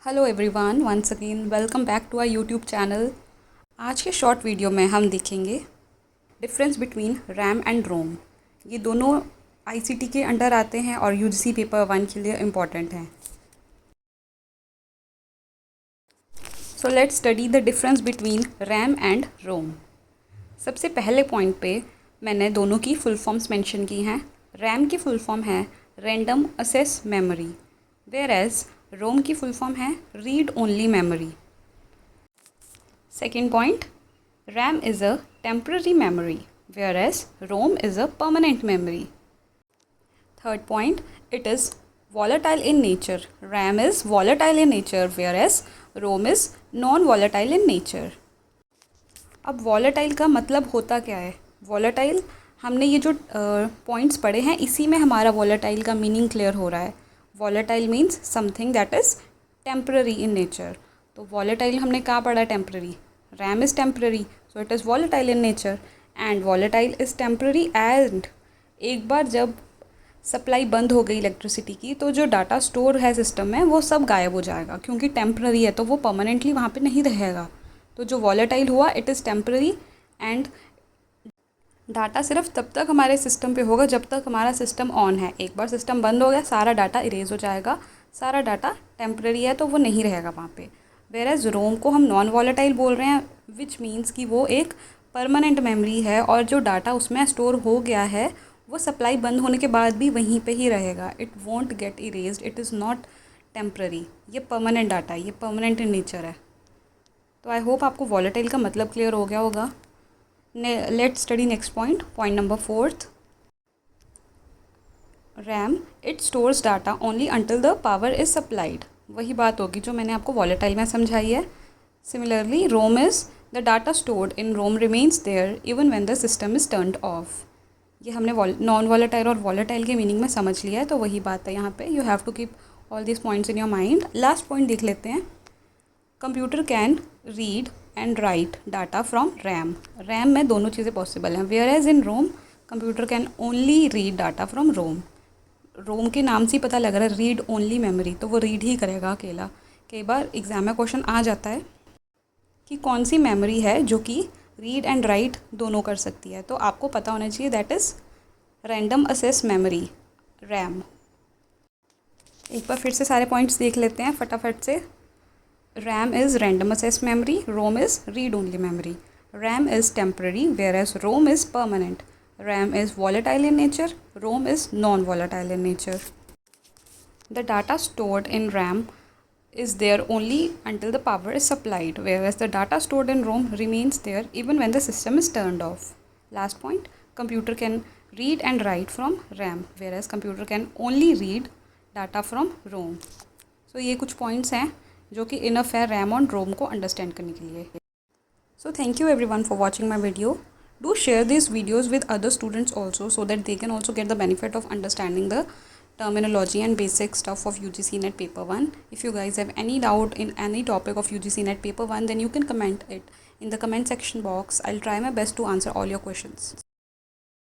Hello everyone, once again welcome back to our YouTube channel. आज के short video में हम देखेंगे difference between RAM and ROM. ये दोनों आईसीटी के अंडर आते हैं और यूजीसी पेपर 1 के लिए इम्पॉर्टेंट हैं। So let's study the difference between RAM and ROM. सबसे पहले पॉइंट पे मैंने दोनों की फुल फॉर्म्स मेंशन की हैं। रैम की फुल फॉर्म है random access memory, whereas ROM की फुल फॉर्म है read only memory. Second point, RAM is a temporary memory, whereas ROM is a permanent memory. Third point, it is volatile in nature. RAM is volatile in nature, whereas ROM is non-volatile in nature. अब volatile का मतलब होता क्या है? volatile हमने ये जो points पढ़े हैं इसी में हमारा volatile का मीनिंग क्लियर हो रहा है। volatile means something that is temporary in nature. तो volatile हमने कहाँ पढ़ा? temporary. RAM is temporary, so it is volatile in nature, and volatile is temporary and एक बार जब सप्लाई बंद हो गई इलेक्ट्रिसिटी की तो जो डाटा स्टोर है सिस्टम में वो सब गायब हो जाएगा, क्योंकि टेम्पररी है तो वो परमानेंटली वहाँ पे नहीं रहेगा। तो जो volatile हुआ it is temporary and data सिर्फ तब तक हमारे सिस्टम पे होगा जब तक हमारा सिस्टम ऑन है। एक बार सिस्टम बंद हो गया सारा डाटा इरेज हो जाएगा, सारा डाटा टेम्पररी है तो वो नहीं रहेगा वहाँ पे। वेरएज रोम को हम नॉन वॉलेटाइल बोल रहे हैं, विच मीन्स कि वो एक परमानेंट मेमोरी है और जो डाटा उसमें स्टोर हो गया है वो सप्लाई बंद होने के बाद भी वहीं पे ही रहेगा। It won't get erased, it is not temporary. ये परमानेंट डाटा है, ये परमानेंट इन नेचर है। तो आई होप आपको वॉलेटाइल का मतलब क्लियर हो गया होगा। Let's study next point, point number 4th। RAM it stores data only until the power is supplied. वही बात होगी जो मैंने आपको वॉलेटाइल में समझाई है। Similarly ROM is the data stored in ROM remains there even when the system is turned off. ये हमने नॉन वॉलेटाइल और वॉलेटाइल के मीनिंग में समझ लिया है, तो वही बात है यहाँ पे। You have to keep all this points in your mind. Last point देख लेते हैं। Computer can read and write data from RAM. RAM में दोनों चीज़ें पॉसिबल हैं, whereas in ROM computer can only read data from ROM. ROM के नाम से ही पता लग रहा है रीड ओनली मेमोरी, तो वो रीड ही करेगा अकेला। कई बार एग्ज़ाम में क्वेश्चन आ जाता है कि कौन सी मेमोरी है जो कि रीड एंड राइट दोनों कर सकती है, तो आपको पता होना चाहिए that is random access memory, RAM. एक बार फिर से सारे पॉइंट्स देख लेते हैं फटाफट से। RAM is random access memory, ROM is read only memory. RAM is temporary whereas ROM is permanent. RAM is volatile in nature, ROM is non-volatile in nature. The data stored in RAM is there only until the power is supplied, whereas the data stored in ROM remains there even when the system is turned off. Last point, computer can read and write from RAM, whereas computer can only read data from ROM. So ये कुछ points हैं जो कि enough है RAM और ROM को understand करने के लिए। So thank you everyone for watching my video. Do share these videos with other students also, so that they can also get the benefit of understanding the terminology and basic stuff of UGC NET paper 1. If you guys have any doubt in any topic of UGC NET paper 1, then you can comment it in the comment section box. I'll try my best to answer all your questions.